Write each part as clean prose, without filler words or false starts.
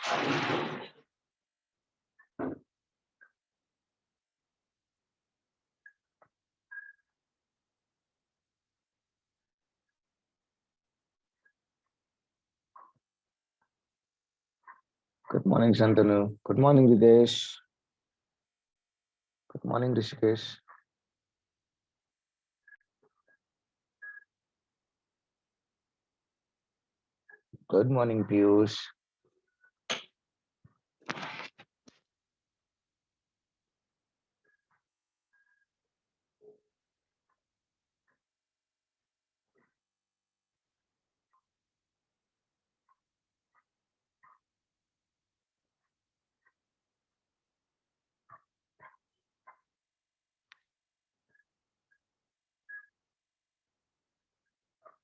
Good morning, Shantanu. Good morning, Videsh. Good morning, Rishikesh. Good morning, Piyush.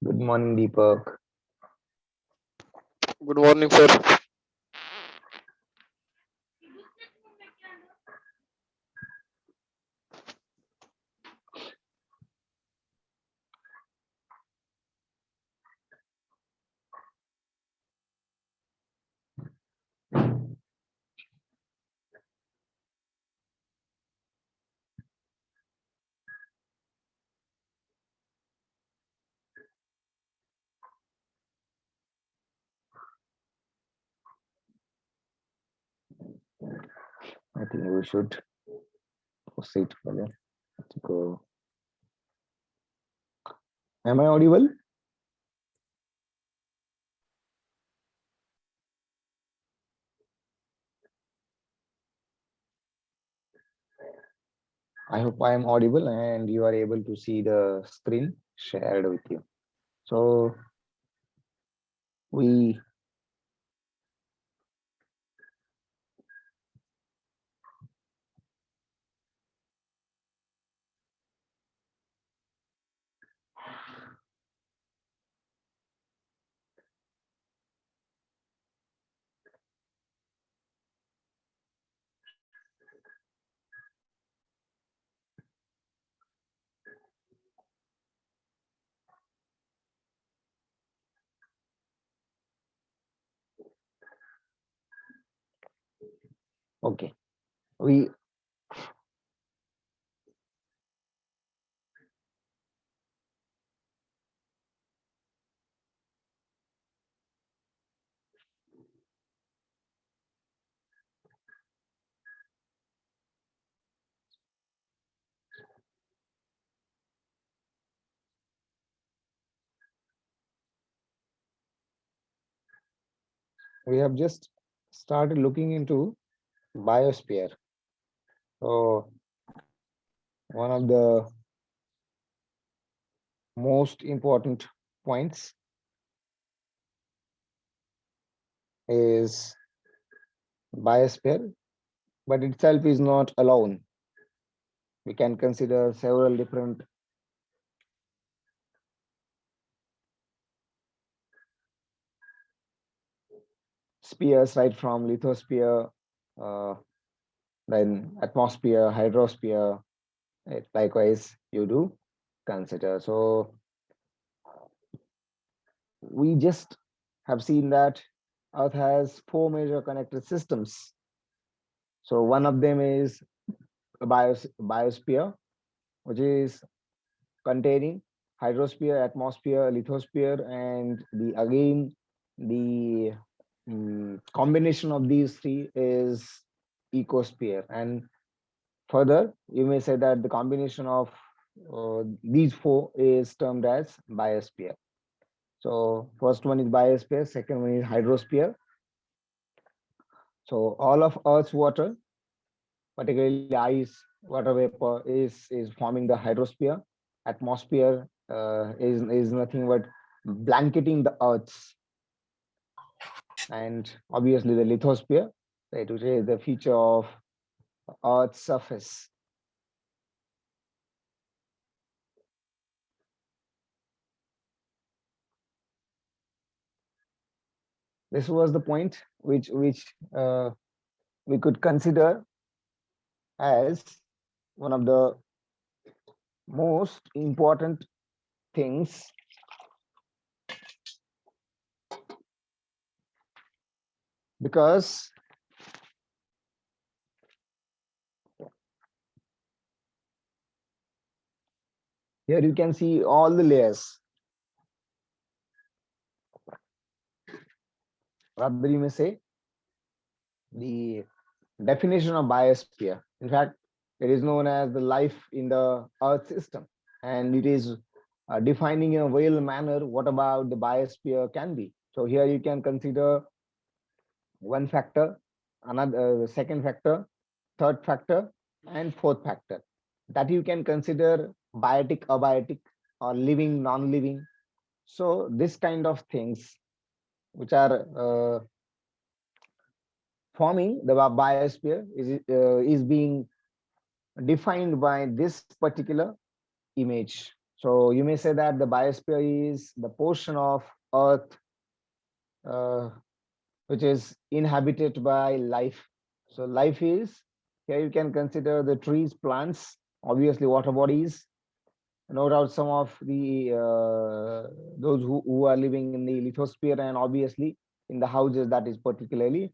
Good morning, Deepak. Good morning, sir. I think we should proceed further. Let's go. Am I audible? I hope I am audible and you are able to see the screen shared with you. So we okay. We we have just started looking into biosphere. So one of the most important points is biosphere, but itself is not alone. We can consider several different spheres, right from lithosphere, uh, then atmosphere, hydrosphere. Likewise, you do consider. So we just have seen that Earth has four major connected systems. So one of them is a biosphere, which is containing hydrosphere, atmosphere, lithosphere, and the combination of these three is ecosphere. And further, you may say that the combination of these four is termed as biosphere. So first one is biosphere, second one is hydrosphere. So all of Earth's water, particularly ice, water vapor, is forming the hydrosphere. Atmosphere is nothing but blanketing the Earth's, and obviously the lithosphere, right, which is the feature of Earth's surface. This was the point which we could consider as one of the most important things because here you can see all the layers. Rather, you may say the definition of biosphere. In fact, it is known as the life in the Earth system, and it is defining in a real manner what about the biosphere can be. So here you can consider one factor, another the second factor, third factor, and fourth factor. That you can consider biotic, abiotic, or living, non-living. So this kind of things which are forming the biosphere is being defined by this particular image. So you may say that the biosphere is the portion of Earth uh, which is inhabited by life. So life is here you can consider the trees, plants, obviously water bodies. No doubt some of the those who are living in the lithosphere, and obviously in the houses, that is particularly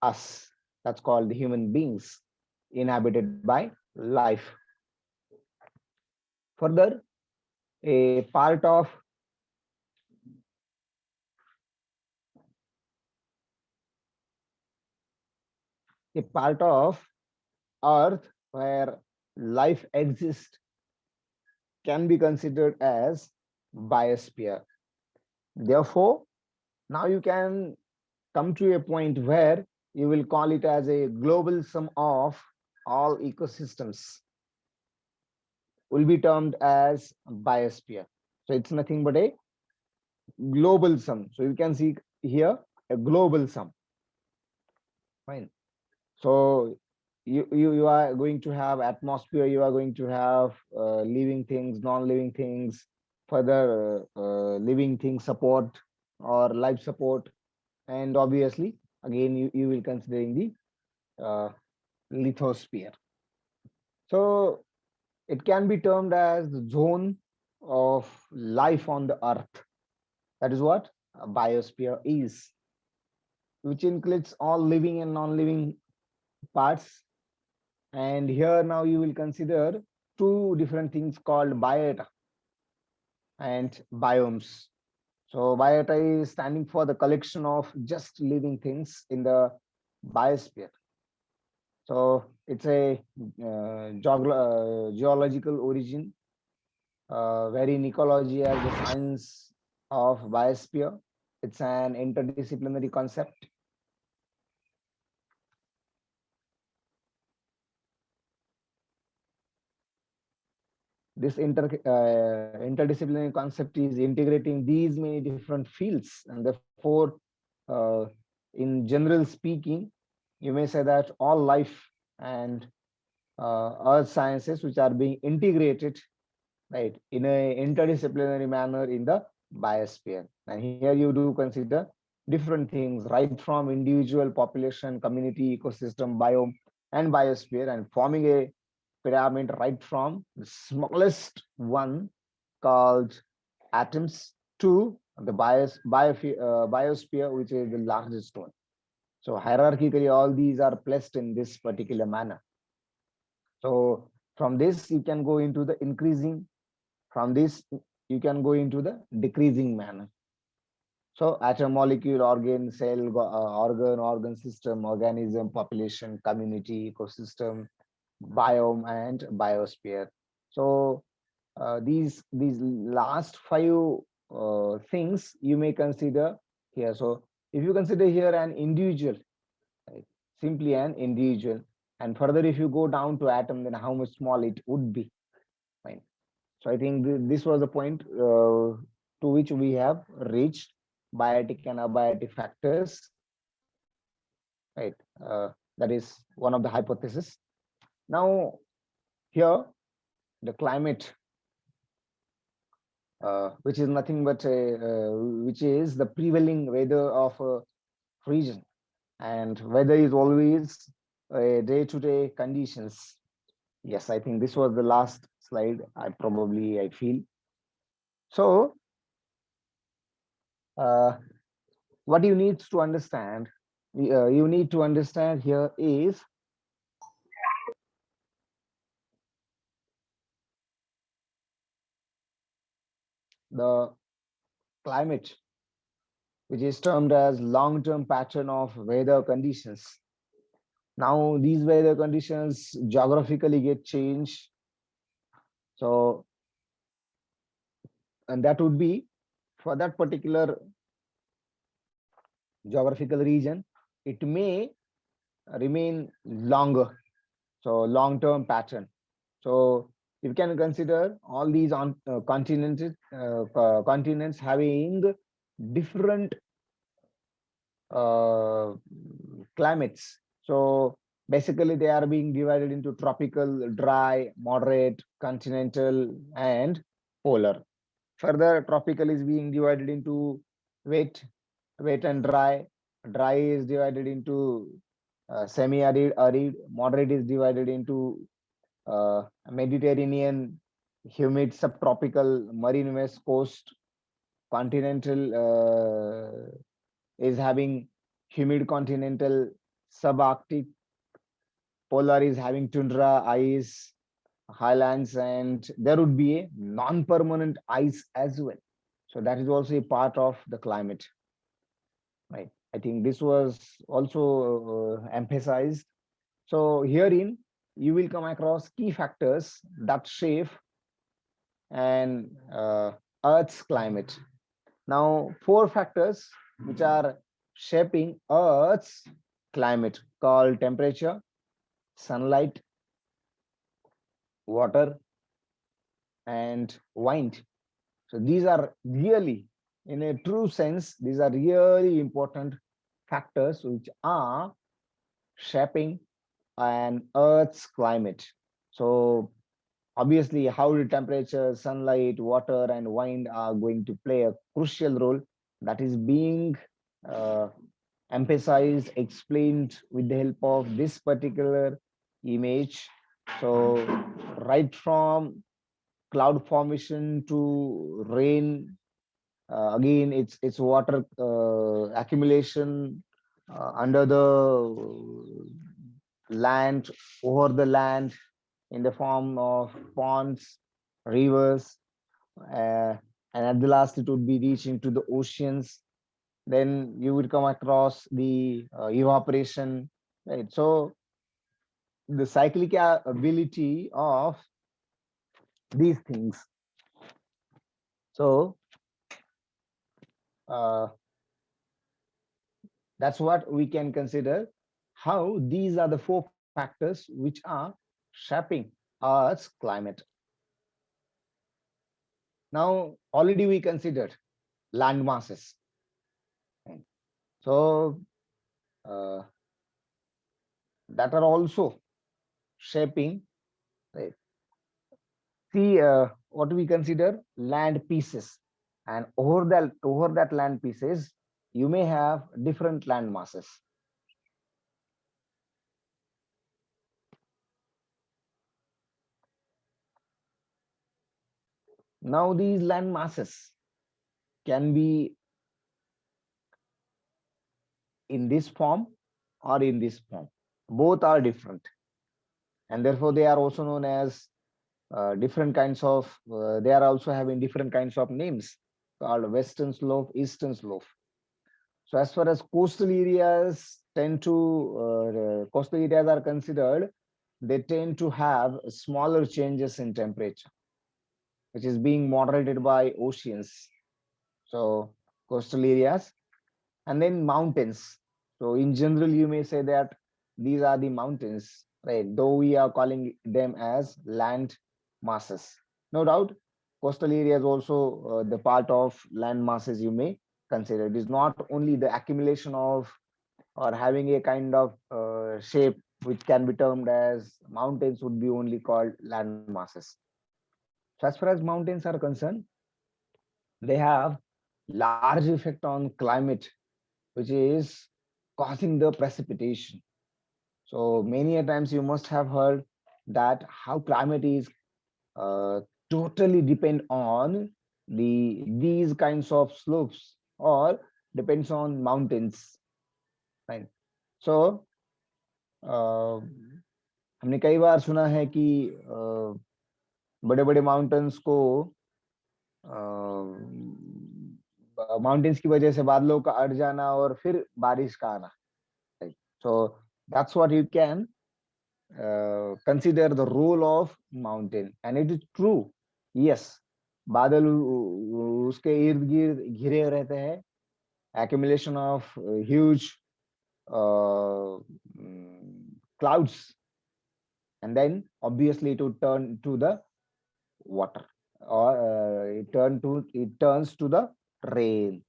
us. That's called the human beings inhabited by life. Further, a part of a part of Earth where life exists can be considered as biosphere. Therefore, now you can come to a point where you will call it as a global sum of all ecosystems will be termed as biosphere. So it's nothing but a global sum. So you can see here a global sum. Fine. So you are going to have atmosphere, you are going to have living things, non-living things, further living things support or life support, and obviously again you will considering the lithosphere. So it can be termed as the zone of life on the earth. That is what a biosphere is, which includes all living and non-living parts. And here now you will consider two different things called biota and biomes. So biota is standing for the collection of just living things in the biosphere. So it's a geological origin, where in ecology as the science of biosphere. It's an interdisciplinary concept. This interdisciplinary concept is integrating these many different fields, and therefore, uh, in general speaking, you may say that all life and earth sciences which are being integrated, right, in a interdisciplinary manner in the biosphere. And here you do consider different things right from individual, population, community, ecosystem, biome, and biosphere, and forming a pyramid right from the smallest one called atoms to the biosphere, which is the largest one. So hierarchically, all these are placed in this particular manner. So from this, you can go into the increasing. From this, you can go into the decreasing manner. So atom, molecule, organ, cell, organ system, organism, population, community, ecosystem, biome, and biosphere. So these last five things you may consider here. So if you consider here an individual, right, simply an individual, and further if you go down to atom, then how much small it would be. Fine. So I think this was the point to which we have reached biotic and abiotic factors, right? That is one of the hypotheses. Now here the climate, which is nothing but which is the prevailing weather of a region, and weather is always day-to-day conditions. Yes, I think this was the last slide. I feel so. Uh, what you need to understand you need to understand here is the climate, which is termed as long-term pattern of weather conditions. Now, these weather conditions geographically get changed. So, and that would be for that particular geographical region, it may remain longer. So, long-term pattern. So, you can consider all these continents having different uh, climates. So basically, they are being divided into tropical, dry, moderate, continental, and polar. Further, tropical is being divided into wet, wet and dry. Dry is divided into semi-arid, arid. Moderate is divided into Mediterranean, humid, subtropical, marine west coast. Continental is having humid continental, subarctic. Polar is having tundra, ice, highlands, and there would be a non-permanent ice as well. So that is also a part of the climate, right? I think this was also emphasized. So herein, you will come across key factors that shape and Earth's climate. Now, four factors which are shaping Earth's climate called temperature, sunlight, water, and wind. So these are really, in a true sense, these are really important factors which are shaping an Earth's climate. So obviously, how the temperature, sunlight, water, and wind are going to play a crucial role that is being uh, emphasized, explained with the help of this particular image. So right from cloud formation to rain, again it's water accumulation under the land, over the land, in the form of ponds, rivers, uh, and at the last it would be reaching to the oceans. Then you would come across the evaporation, right? So the cyclic ability of these things. So uh, that's what we can consider, how these are the four factors which are shaping Earth's climate. Now, already we considered land masses. Right? So uh, that are also shaping. Right? See what we consider land pieces, and over that land pieces, you may have different land masses. Now these land masses can be in this form or in this form. Both are different, and therefore they are also known as different kinds of. They are also having different kinds of names called western slope, eastern slope. So as far as coastal areas are considered, they tend to have smaller changes in temperature, which is being moderated by oceans. So coastal areas, and then mountains. So in general, you may say that these are the mountains, right? Though we are calling them as land masses. No doubt, coastal areas also the part of land masses you may consider. It is not only the accumulation of or having a kind of shape which can be termed as mountains would be only called land masses. So as far as mountains are concerned, they have large effect on climate, which is causing the precipitation. So many a times you must have heard that how climate is uh, totally depend on these kinds of slopes or depends on mountains, right? So हमने कई बार सुना है कि बड़े बड़े mountains को mountains की वजह से बादलों का अट जाना और फिर बारिश का आना. So that's what you can consider the role of mountain, and it is true. Yes, बादल उसके इर्द गिर्द घिरे रहते हैं, accumulation of huge clouds, and then obviously it would turn to the water, or it turns to the rain.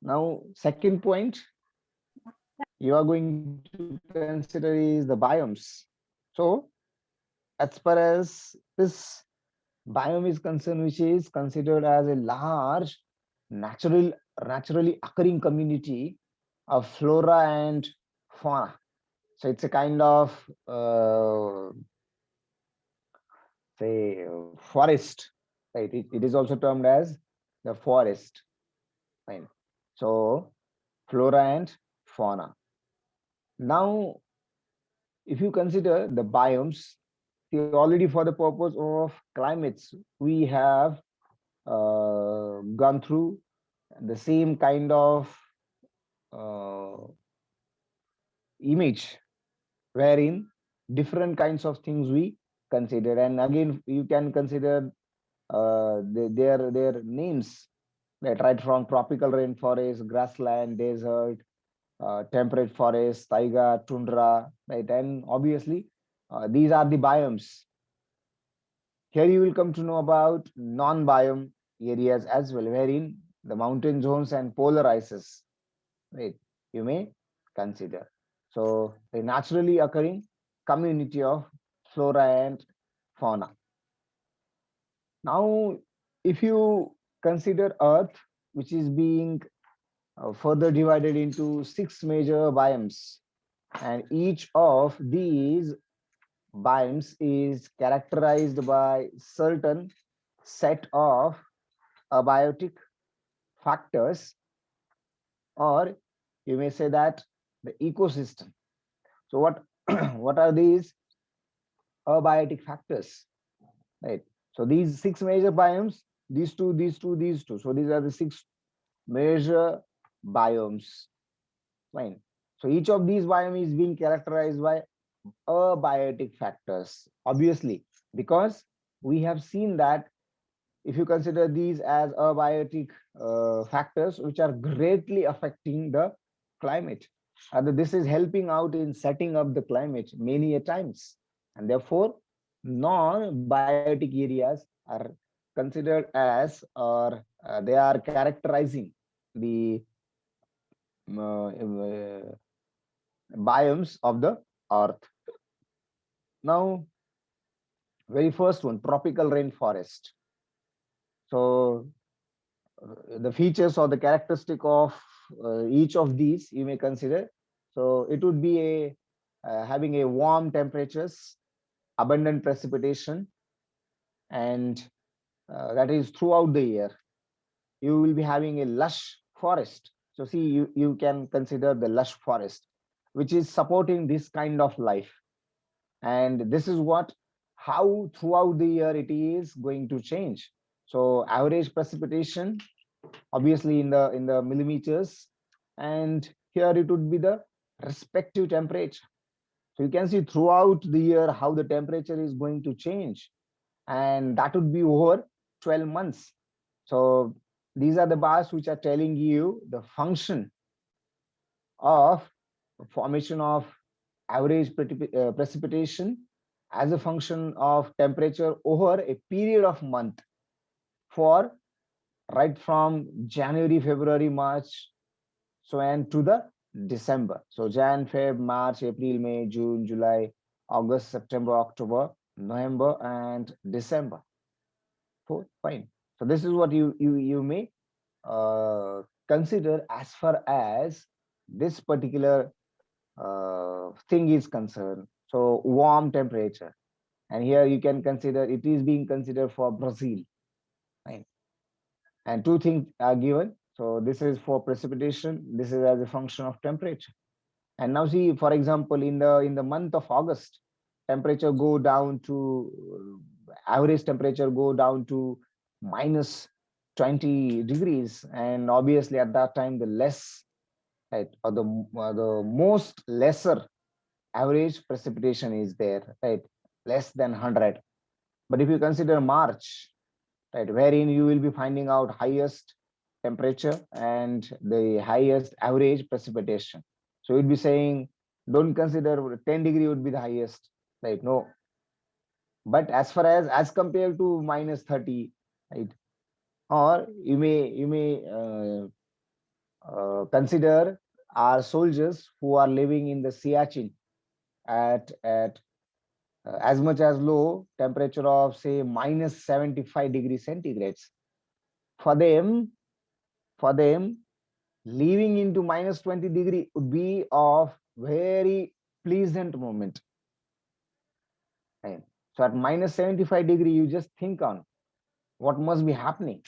Now, second point you are going to consider is the biomes. So, as far as this biome is concerned, which is considered as a large naturally occurring community of flora and fauna. So it's a kind of say forest, right? It is also termed as the forest, right? So flora and fauna. Now, if you consider the biomes, already for the purpose of climates, we have gone through the same kind of uh, image, wherein different kinds of things we consider, and again you can consider their names, right from tropical rainforest, grassland, desert, temperate forest, taiga, tundra, right? And obviously, these are the biomes. Here you will come to know about non-biome areas as well, wherein the mountain zones and polar ices, right? You may consider. So the naturally occurring community of flora and fauna. Now, if you consider Earth, which is being further divided into 6 major biomes, and each of these biomes is characterized by certain set of abiotic factors, or you may say that the ecosystem. So what what are these abiotic factors, right? So these 6 major biomes, these two, these two, these two, so these are the 6 major biomes, fine. So each of these biomes is being characterized by abiotic factors, obviously, because we have seen that if you consider these as abiotic factors which are greatly affecting the climate, and this is helping out in setting up the climate many a times, and therefore non-biotic areas are considered as, or they are characterizing the biomes of the earth. Now, very first one, tropical rainforest. So the features or the characteristic of each of these you may consider. So it would be a having a warm temperatures, abundant precipitation, and that is throughout the year. You will be having a lush forest. So see, you can consider the lush forest, which is supporting this kind of life. And this is what, how throughout the year it is going to change. So average precipitation, obviously in the millimeters, and here it would be the respective temperature. So you can see throughout the year how the temperature is going to change, and that would be over 12 months. So these are the bars which are telling you the function of formation of average precipitation as a function of temperature over a period of month, for right from January, February, March, so and to the December. So Jan, Feb, March, April, May, June, July, August, September, October, November, and December. So fine. So this is what you may consider as far as this particular thing is concerned. So warm temperature, and here you can consider it is being considered for Brazil, Right? And two things are given. So this is for precipitation. This is as a function of temperature. And now see, for example, in the month of August, temperature go down to average temperature go down to minus 20 degrees, and obviously at that time the less, right, or the most lesser average precipitation is there, right, less than 100. But if you consider March, right, wherein you will be finding out highest temperature and the highest average precipitation. So you'd be saying, don't consider 10 degree would be the highest, right? No. But as far as compared to minus 30, right? Or you may consider our soldiers who are living in the Siachen at as much as low temperature of say minus 75 degrees centigrades. For them, for them, leaving into minus 20 degree would be of very pleasant moment. Right? So at minus 75 degree, you just think on what must be happening.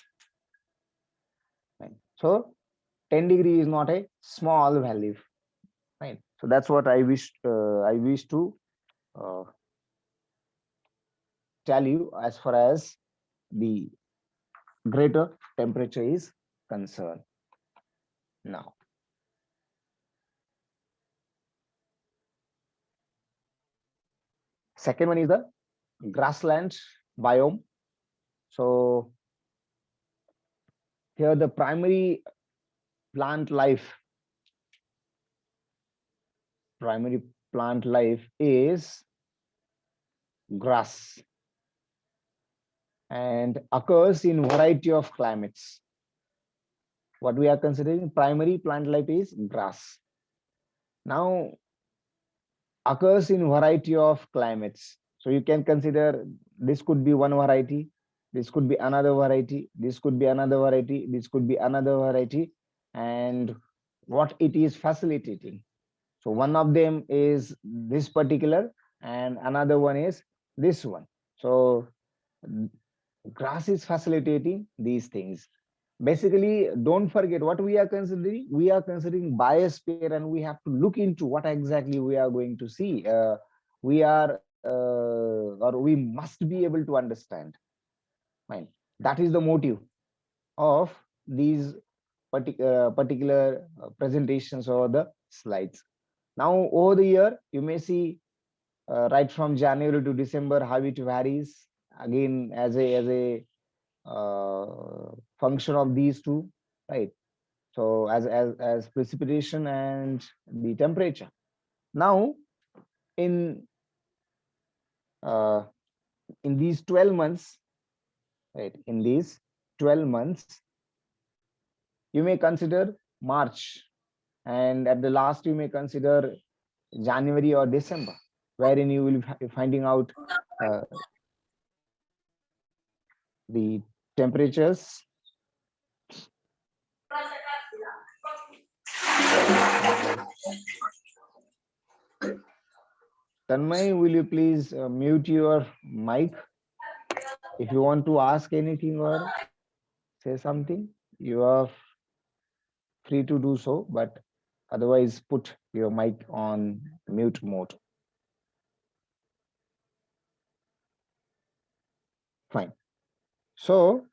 Right? So 10 degree is not a small value. Right? So that's what I wish to uh, tell you as far as the greater temperature is concerned. Now, second one is the grassland biome. So here the primary plant life is grass and occurs in variety of climates. What we are considering primary plant life is grass. Now occurs in variety of climates. So you can consider this could be one variety, this could be another variety, this could be another variety, this could be another variety, and what it is facilitating. So one of them is this particular and another one is this one. So grass is facilitating these things. Basically, don't forget what we are considering. We are considering biosphere and we have to look into what exactly we are going to see. We are or we must be able to understand. Fine. That is the motive of these particular presentations or the slides. Now, over the year, you may see right from January to December how it varies. Again, as a function of these two, right? So as precipitation and the temperature. Now, in uh, in these 12 months, right? In these 12 months, you may consider March, and at the last you may consider January or December, wherein you will be finding out the temperatures. Tanmay, will you please mute your mic? If you want to ask anything or say something, you are free to do so, but otherwise put your mic on mute mode. Fine. So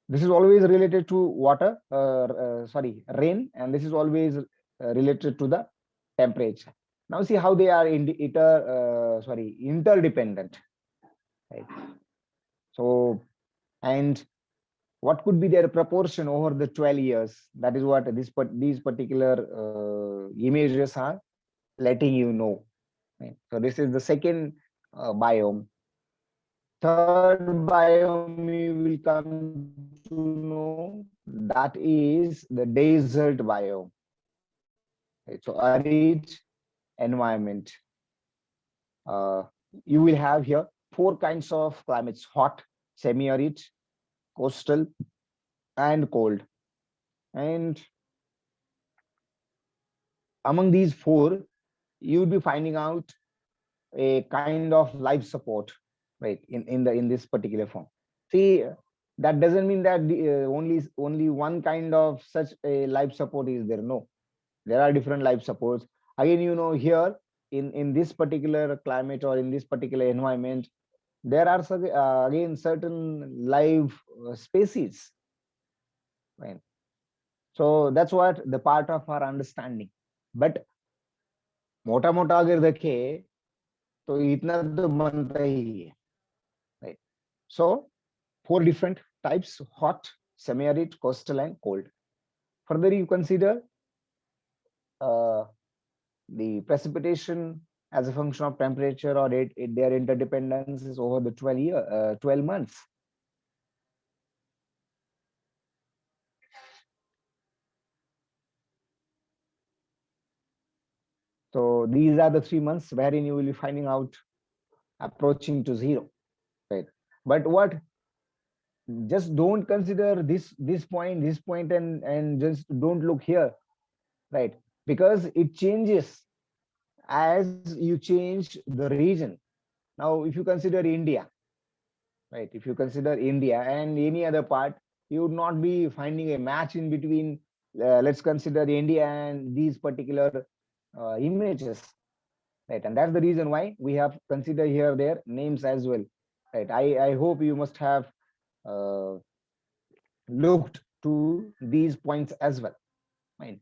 this is always related to water, sorry, rain, and this is always related to the temperature. Now see how they are interdependent, right? So, and what could be their proportion over the 12 years? That is what these particular images are letting you know. Right? So this is the second biome. Third biome you will come to know, that is the desert biome. Right? So arid environment. You will have here four kinds of climates: hot, semi-arid, coastal, and cold. And among these four, you will be finding out a kind of life support, right, in this particular form. See, that doesn't mean that only one kind of such a life support is there. No, there are different life supports. Again, here in this particular climate or in this particular environment, there are again certain live species, right? So that's what the part of our understanding. But मोटा मोटा अगर देखे तो इतना तो बनता ही है, right? So 4 different types: hot, semi-arid, coastal, and cold. Further, you consider uh, the precipitation as a function of temperature or their interdependence is over the 12 months. So these are the 3 months wherein you will be finding out approaching to zero, right? But what, just don't consider this point and just don't look here, right? Because it changes as you change the region. Now, if you consider India, right? If you consider India and any other part, you would not be finding a match in between. Let's consider India and these particular images, right? And that's the reason why we have considered here their names as well, right? I hope you must have uh, looked to these points as well. Fine.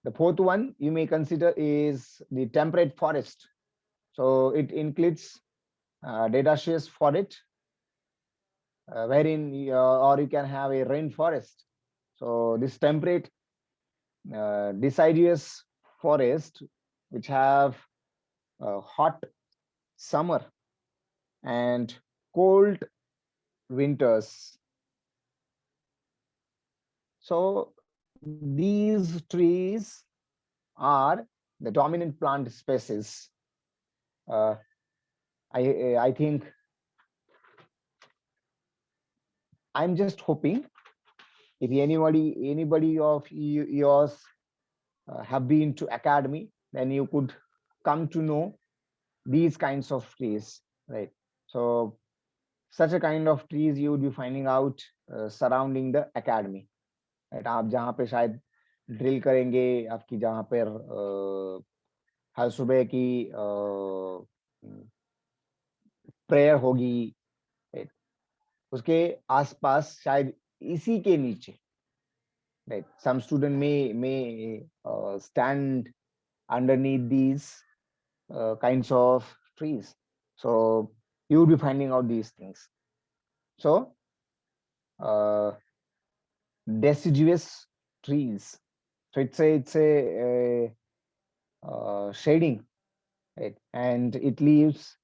The fourth one you may consider is the temperate forest. So it includes deciduous forest, wherein or you can have a rainforest. So this temperate deciduous forest, which have hot summer and cold winters. So these trees are the dominant plant species. Uh, I think I'm just hoping if anybody of yours have been to academy, then you could come to know these kinds of trees, right? So such a kind of trees you would be finding out surrounding the academy, right? आप जहाँ पे शायद drill करेंगे, आपकी जहाँ पर हर सुबह की प्रेयर होगी, right? उसके आसपास शायद इसी के नीचे, right, some student may stand underneath these kinds of trees. So you will be finding out these things. So uh, deciduous trees. So it's a shading, right? And it leaves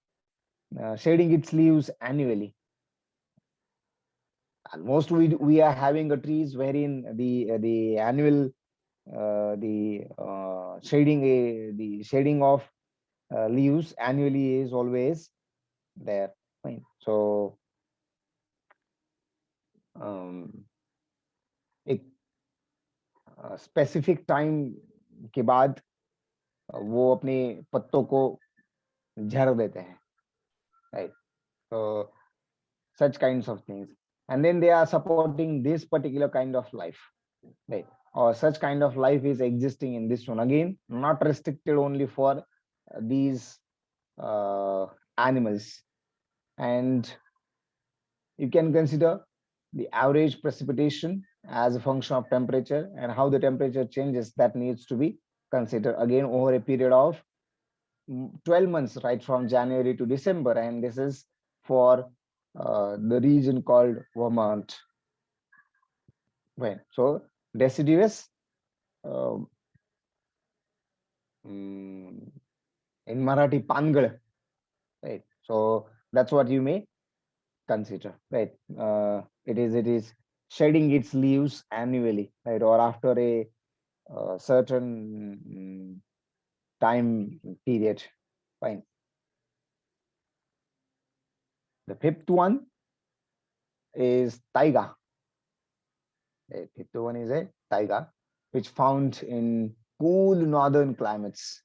shading its leaves annually. Almost we are having a trees wherein the annual the shading of leaves annually is always there. Fine. So एक specific time के बाद वो अपने पत्तों को झड़ देते हैं, right? So such kinds of things, and then they are supporting this particular kind of life, right? Or such kind of life is existing in this one, again not restricted only for these uh, animals. And you can consider the average precipitation as a function of temperature, and how the temperature changes, that needs to be considered again over a period of 12 months, right from January to December. And this is for the region called Vermont. Right. So deciduous um, in Marathi Pangal, right? So that's what you may consider, right? It is shedding its leaves annually, right, or after a certain time period. Fine. The fifth one is taiga. The fifth one is a taiga, which found in cool northern climates.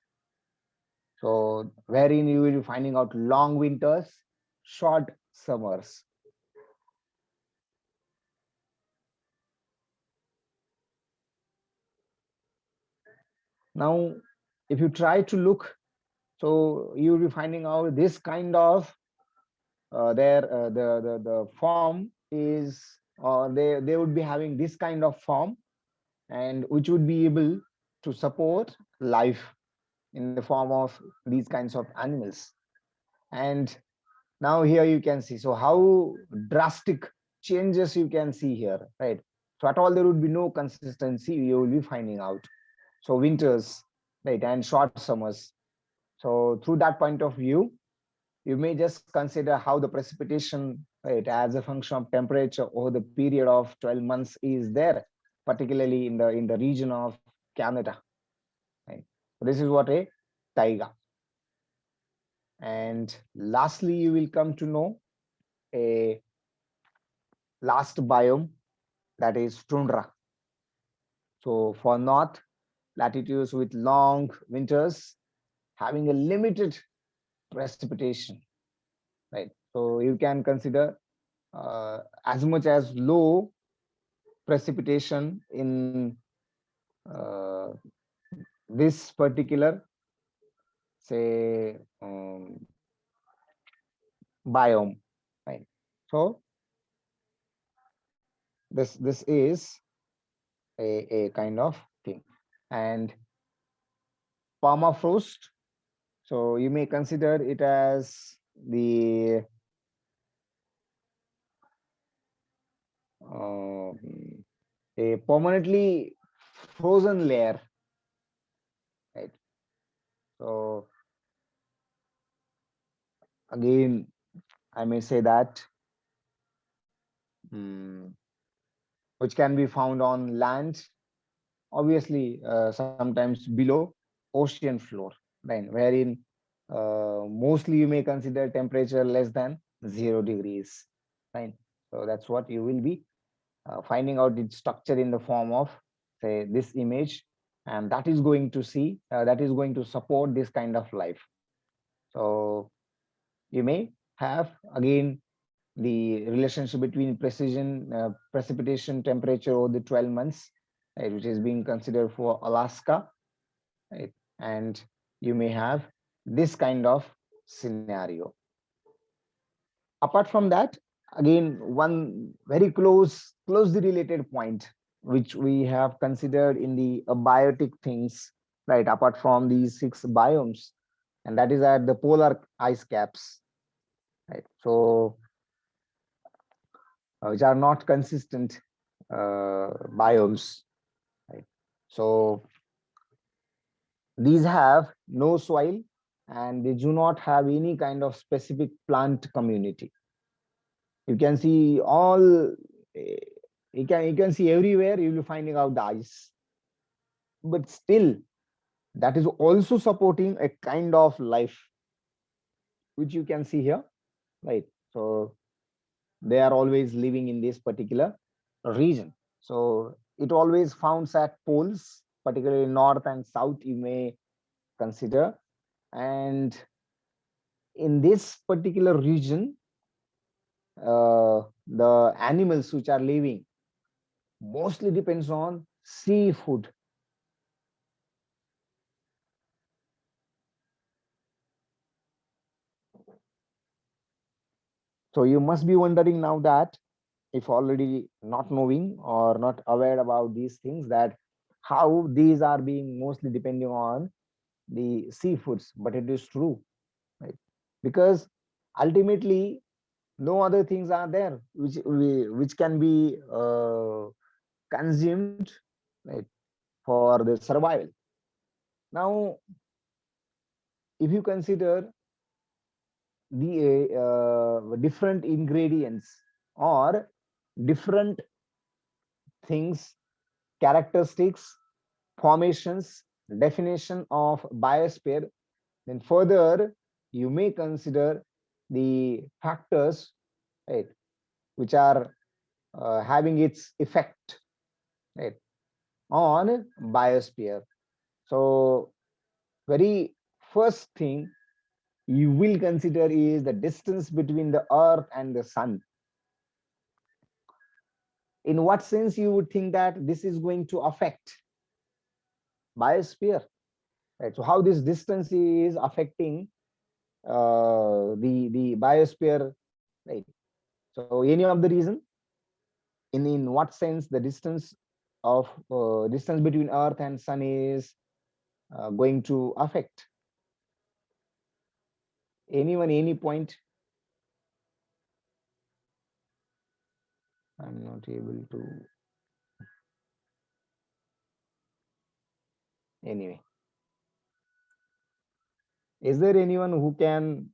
So wherein you will be finding out long winters, short summers. Now, if you try to look, so you will be finding out this kind of the form is, or they would be having this kind of form, and which would be able to support life in the form of these kinds of animals. And now here you can see, so how drastic changes you can see here, right? So at all there would be no consistency, you will be finding out. So winters, right, and short summers. So through that point of view, you may just consider how the precipitation, right, as a function of temperature over the period of 12 months is there, particularly in the region of Canada, right? So this is what a taiga. And lastly, you will come to know a last biome, that is tundra. So for north latitudes with long winters, having a limited precipitation, right? So you can consider as much as low precipitation in uh, this particular, say, biome, right? So this is a kind of thing. And permafrost, so you may consider it as the uh, a permanently frozen layer, right? So again, I may say that mm, which can be found on land, obviously sometimes below ocean floor, right? Wherein mostly you may consider temperature less than 0 degrees, right? So that's what you will be finding out its structure in the form of, say, this image, and that is going to see that is going to support this kind of life. So you may have again the relationship between precipitation temperature over the 12 months, right, which is being considered for Alaska, right? And you may have this kind of scenario. Apart from that, again, one very closely related point which we have considered in the abiotic things, right, apart from these 6 biomes, and that is at the polar ice caps, right? So which are not consistent biomes, right? So these have no soil, and they do not have any kind of specific plant community. You can see all, you can see everywhere you will be finding out the ice, but still that is also supporting a kind of life which you can see here, right? So they are always living in this particular region. So it always founds at poles, particularly north and south, you may consider. And in this particular region, the animals which are living mostly depends on seafood. So you must be wondering now that, if already not knowing or not aware about these things, that how these are being mostly depending on the seafoods. But it is true, right? Because ultimately no other things are there which can be consumed, right, for the survival. Now if you consider the different ingredients or different things, characteristics, formations, definition of biosphere, then further you may consider the factors, right, which are having its effect, right, on biosphere. So very first thing you will consider is the distance between the earth and the sun. In what sense you would think that this is going to affect biosphere, right? So how this distance is affecting the biosphere, right? So any of the reason, in what sense the distance between earth and sun is going to affect? Anyone, any point? I'm not able to. Anyway, is there anyone who can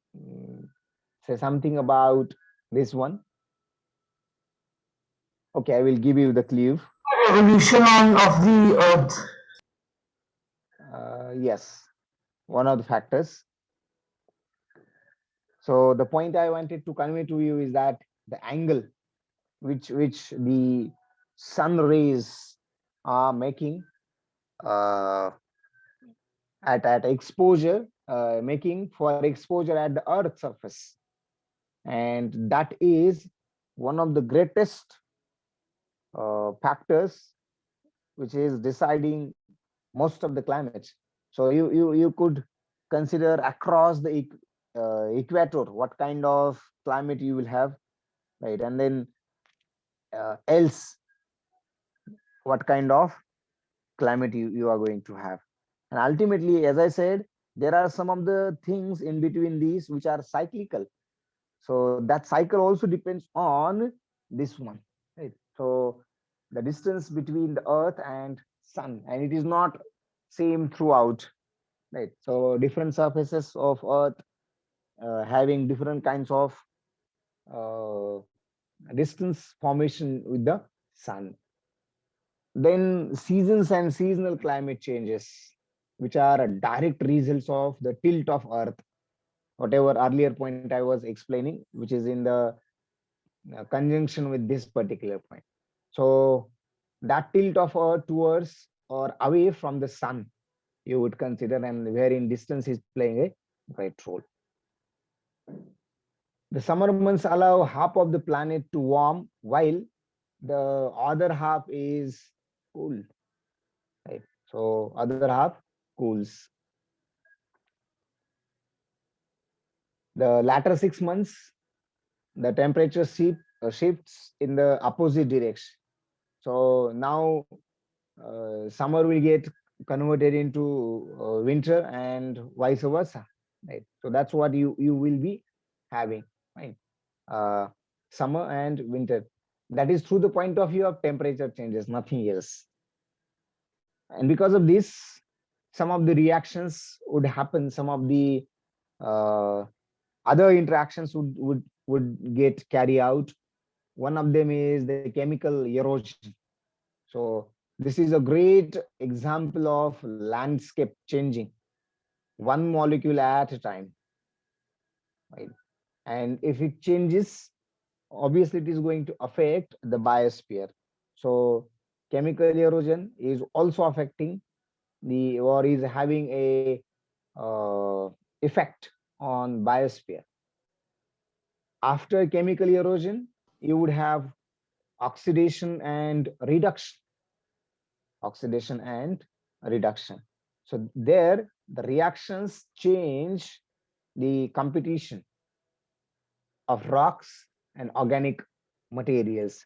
say something about this one? Okay, I will give you the clue. Evolution of the earth. Yes, one of the factors. So the point I wanted to convey to you is that the angle which the sun rays are making uh, at exposure, making for exposure at the earth surface, and that is one of the greatest factors which is deciding most of the climate. So you could consider across the equator what kind of climate you will have, right? And then else what kind of climate you are going to have. And ultimately, as I said, there are some of the things in between these which are cyclical. So that cycle also depends on this one, right? So the distance between the earth and sun, and it is not same throughout, right? So different surfaces of earth having different kinds of uh, distance formation with the sun. Then seasons and seasonal climate changes, which are direct results of the tilt of earth, whatever earlier point I was explaining, which is in the conjunction with this particular point. So that tilt of earth towards or away from the sun you would consider, and wherein distance is playing a great role. The summer months allow half of the planet to warm while the other half is cool, right? So other half cools. The latter 6 months, the temperature shifts in the opposite direction. So now summer will get converted into winter and vice versa, right? So that's what you will be having, right? uh, Summer and winter. That is through the point of view of temperature changes, nothing else. And because of this, some of the reactions would happen, some of the uh, other interactions would get carried out. One of them is the chemical erosion. So this is a great example of landscape changing one molecule at a time, right? And if it changes, obviously it is going to affect the biosphere. So chemical erosion is also affecting the, or is having a effect on biosphere. After chemical erosion, you would have oxidation and reduction. Oxidation and reduction. So there the reactions change the competition of rocks and organic materials.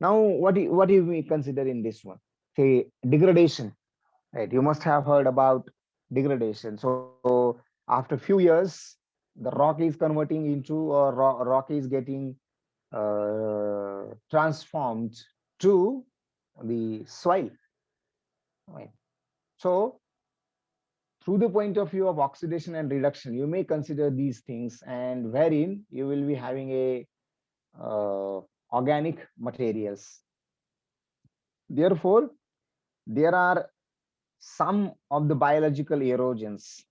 Now, what do we consider in this one? Say degradation, right? You must have heard about degradation. So after few years, the rock is converting into, or rock is getting transformed to the soil, right? So through the point of view of oxidation and reduction, you may consider these things, and wherein you will be having a organic materials. Therefore, there are some of the biological erosions,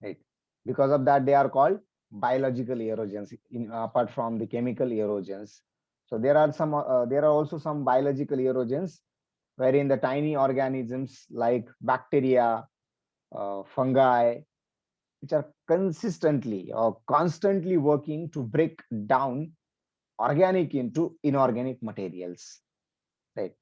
right? Because of that, they are called biological erosions, apart from the chemical erosions. So there are also some biological erosions wherein the tiny organisms like bacteria fungi, which are consistently or constantly working to break down organic into inorganic materials. Right.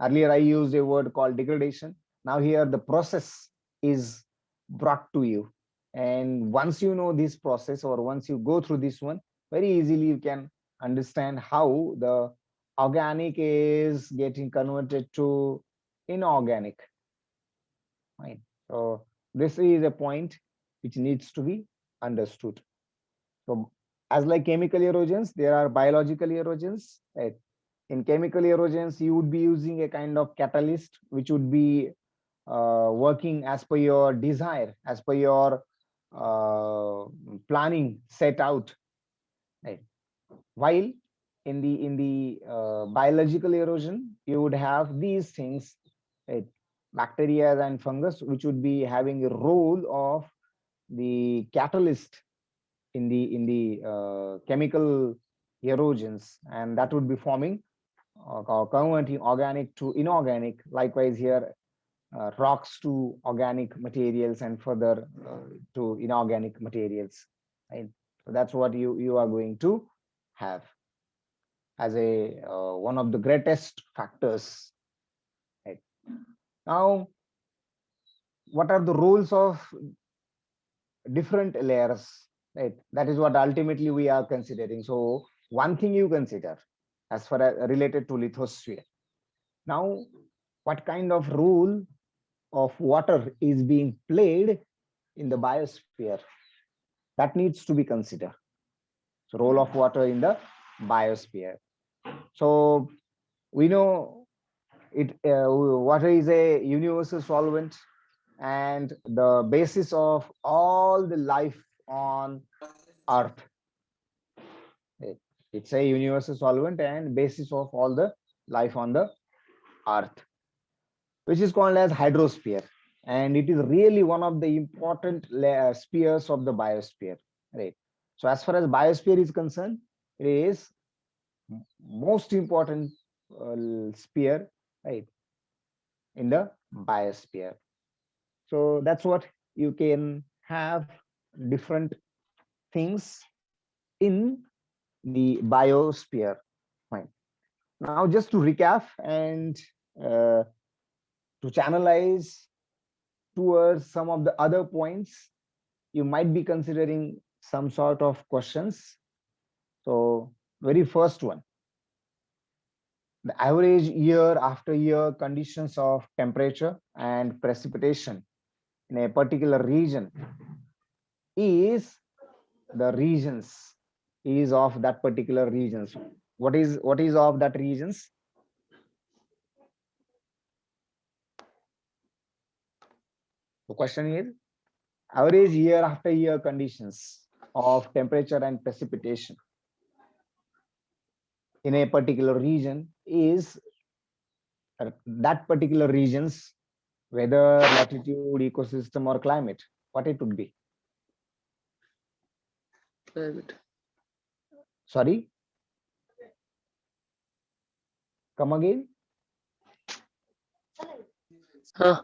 Earlier, I used a word called degradation. Now, here the process is brought to you. And once you know this process, or once you go through this one, very easily you can understand how the organic is getting converted to inorganic. Right. So, this is a point which needs to be understood. So, as like chemical erosions, there are biological erosions. Right? In chemical erosions, you would be using a kind of catalyst which would be working as per your desire, as per your planning set out. Right? While in the biological erosion, you would have these things, right? Bacteria and fungus, which would be having a role of the catalyst in the chemical erosions, and that would be forming or converting organic to inorganic. Likewise, here rocks to organic materials and further to inorganic materials. Right? So that's what you are going to have as a one of the greatest factors. Right? Now, what are the roles of different layers? Right? That is what ultimately we are considering. So one thing you consider as far as related to lithosphere. Now, what kind of role of water is being played in the biosphere? That needs to be considered. So role of water in the biosphere. So we know it water is a universal solvent and the basis of all the life on earth. It's a universal solvent and basis of all the life on the earth, which is called as hydrosphere, and it is really one of the important spheres of the biosphere. Right. So as far as biosphere is concerned, it is most important sphere, right, in the biosphere. So that's what you can have different things in the biosphere. Fine. Now, just to recap and uh, to channelize towards some of the other points, you might be considering some sort of questions. So, very first one, the average year after year conditions of temperature and precipitation in a particular region is the regions is of that particular regions. What is of that regions? The question is average year after year conditions of temperature and precipitation in a particular region is that particular region's weather, latitude, ecosystem, or climate. What it would be? Climate. Sorry, come again. Huh.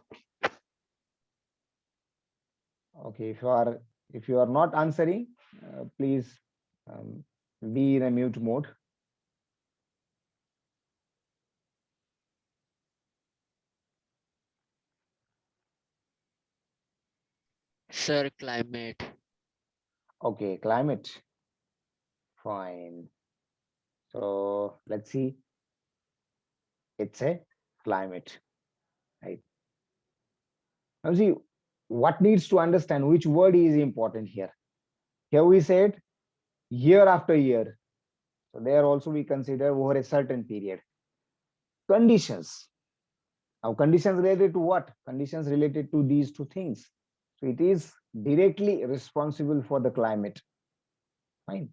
Okay, if you are not answering, please be in a mute mode. Sir, climate. Okay, climate. Fine. So let's see. It's a climate, right? Now see what needs to understand which word is important here. Here we said year after year. So there also we consider over a certain period. Conditions. Now conditions related to what? Conditions related to these two things. So it is directly responsible for the climate. Fine.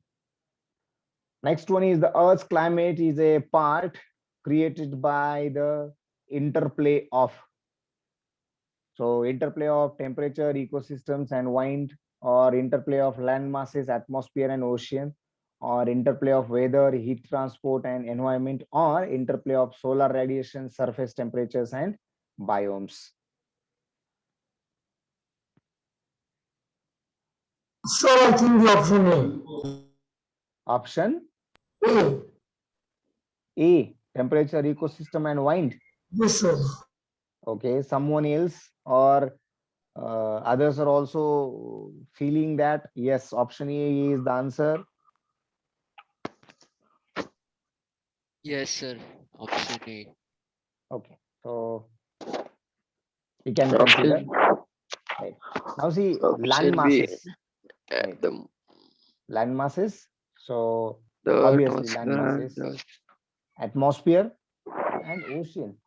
Next one is the Earth's climate is a part created by the interplay of. So interplay of temperature, ecosystems, and wind, or interplay of land masses, atmosphere, and ocean, or interplay of weather, heat transport, and environment, or interplay of solar radiation, surface temperatures, and biomes. So I think the option Option A. A, temperature, ecosystem, and wind. Yes, sir. Okay, someone else or others are also feeling that yes, option A is the answer. Yes, sir. Option A. Okay, so we can consider. Right. Now see land Option B. masses. Right. The Land masses. So the obviously land atmosphere and masses, atmosphere and ocean.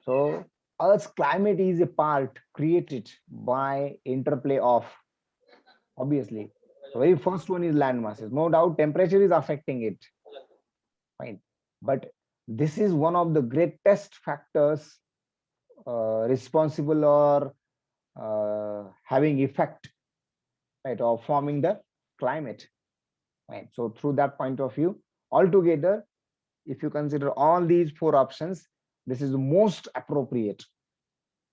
So Earth's climate is a part created by interplay of, obviously. The very first one is land masses. No doubt temperature is affecting it. Fine. But this is one of the greatest factors responsible or having effect, right, of forming the climate. Right. So through that point of view, altogether, if you consider all these four options, this is the most appropriate,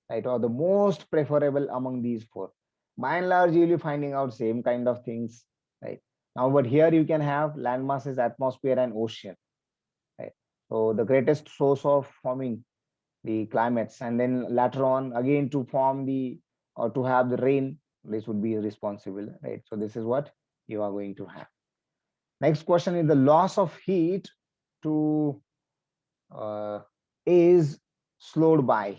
right, or the most preferable among these four. By and large, you'll be finding out same kind of things, right? Now, but here you can have land masses, atmosphere, and ocean, right? So the greatest source of forming the climates, and then later on again to form the or to have the rain, this would be responsible, right? So this is what you are going to have. Next question is the loss of heat to is slowed by.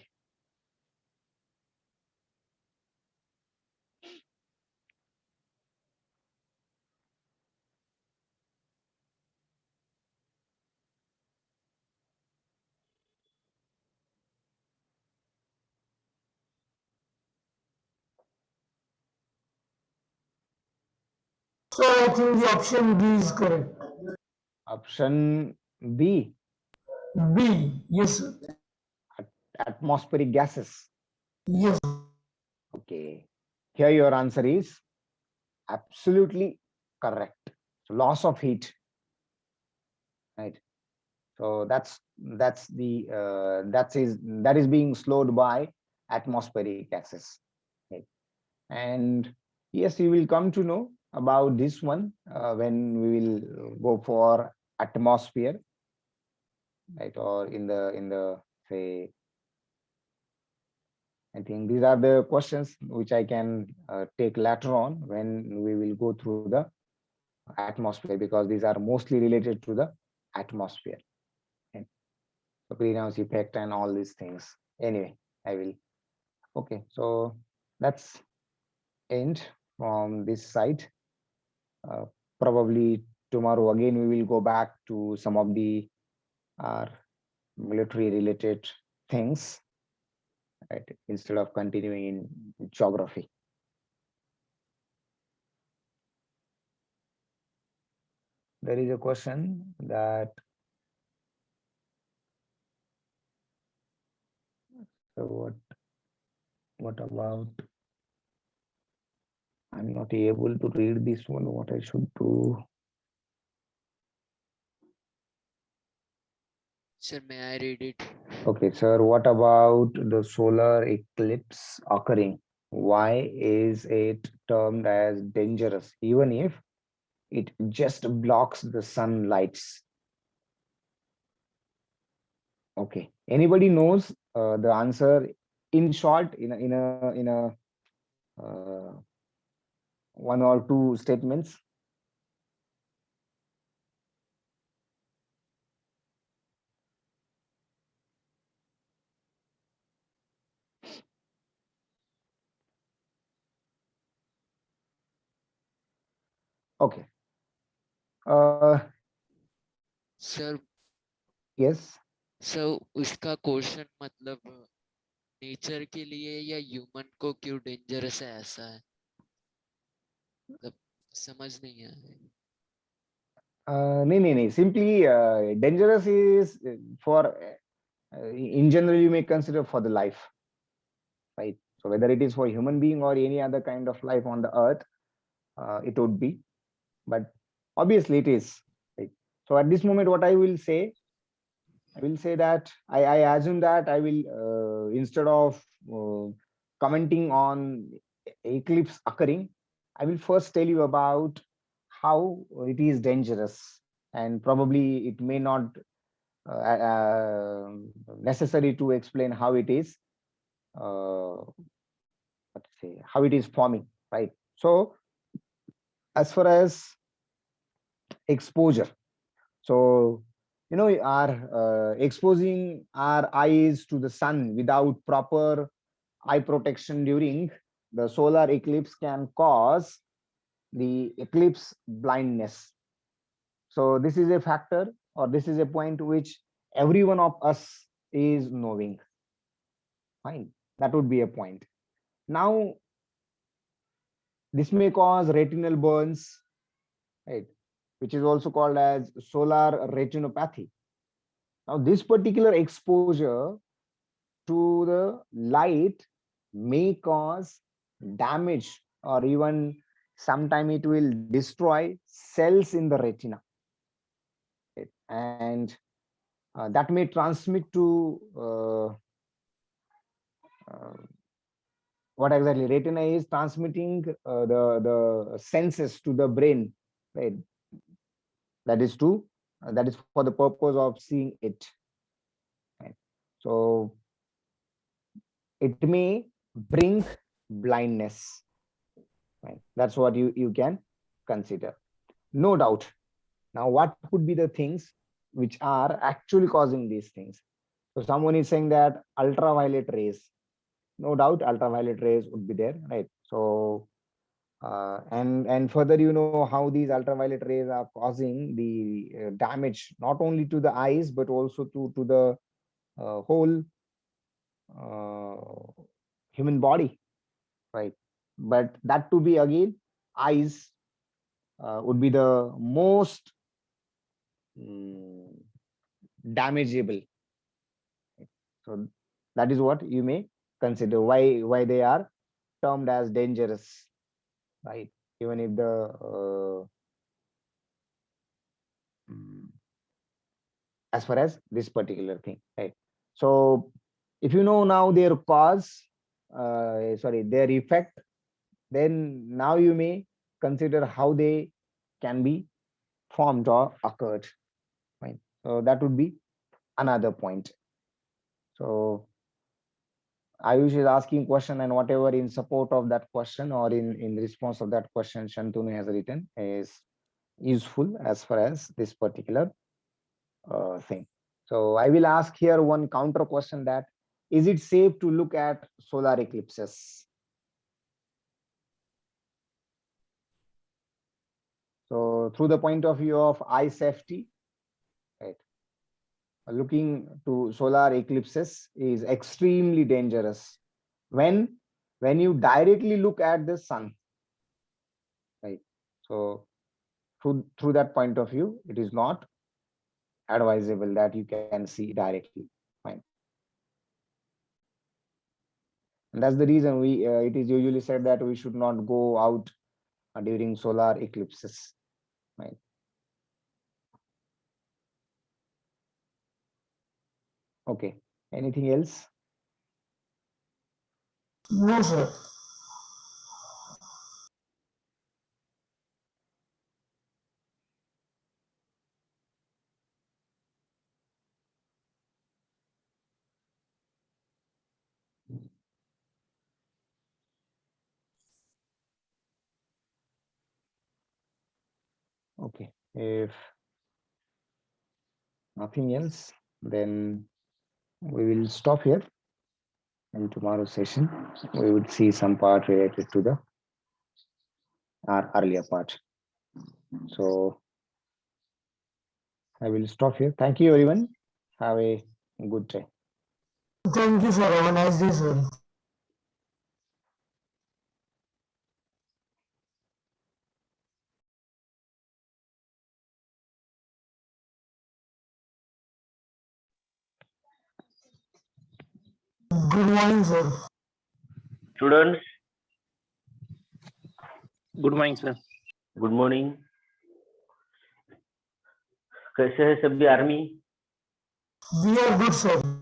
So I think the option B is correct. Option B, B. Yes, sir. atmospheric gases. Yes. Okay. Here your answer is absolutely correct. So loss of heat, right? So that is being slowed by atmospheric gases. Right? And yes, you will come to know about this one when we will go for atmosphere, right? Or in the say, I think these are the questions which I can take later on when we will go through the atmosphere, because these are mostly related to the atmosphere, and the greenhouse effect and all these things. Anyway, I will. Okay, so that's end from this side. Uh, Probably tomorrow again we will go back to some of the our military related things, right? Instead of continuing in geography. There is a question that what about, I'm not able to read this one, what I should do. sir, may I read it? Okay, sir, what about the solar eclipse occurring? Why is it termed as dangerous, even if it just blocks the sunlights? Okay, anybody knows the answer in short, in a uh, one or two statements? Okay. Sir Yes. Sir उसका question मतलब nature के लिए या human को क्यों dangerous है, ऐसा है मतलब समझ नहीं आया. No. Simply dangerous is for in general you may consider for the life, right? So whether it is for human being or any other kind of life on the earth, it would be, but obviously it is, right? So at this moment, what I will say that I assume that I will instead of commenting on eclipse occurring, I will first tell you about how it is dangerous, and probably it may not necessary to explain how it is what to say, how it is forming, right? So as far as exposure, so our exposing our eyes to the sun without proper eye protection during the solar eclipse can cause the eclipse blindness. So this is a factor, or this is a point which every one of us is knowing. Fine, that would be a point. Now this may cause retinal burns, right, which is also called as solar retinopathy. Now this particular exposure to the light may cause damage, or even sometime it will destroy cells in the retina, right? And that may transmit to what exactly retina is transmitting the senses to the brain, right? That is that is for the purpose of seeing it, right? So it may bring blindness, right? That's what you can consider, no doubt. Now what could be the things which are actually causing these things? So someone is saying that ultraviolet rays, no doubt ultraviolet rays would be there, right? So and further, how these ultraviolet rays are causing the damage not only to the eyes but also to the whole human body, right? But that to be again, eyes would be the most damageable. So that is what you may consider why they are termed as dangerous, right? Even if the as far as this particular thing, right? So if you know now their cause, their effect, then now you may consider how they can be formed or occurred, right? So that would be another point. So Ayush is asking question, and whatever in support of that question or in response of that question Shantanu has written is useful as far as this particular thing. So I will ask here one counter question, that is it safe to look at solar eclipses? So through the point of view of eye safety, right, looking to solar eclipses is extremely dangerous when you directly look at the sun, right? So through that point of view, it is not advisable that you can see directly, fine. And that's the reason we it is usually said that we should not go out during solar eclipses, right? Okay, anything else? No, sir. Okay, if nothing else, then we will stop here. In tomorrow's session, we would see some part related to the our earlier part. So I will stop here. Thank you, everyone. Have a good day. Thank you, sir. Have a nice day, sir. Good morning, sir. Students, good morning sir. Good morning. कैसे है सभी army? We are good, sir.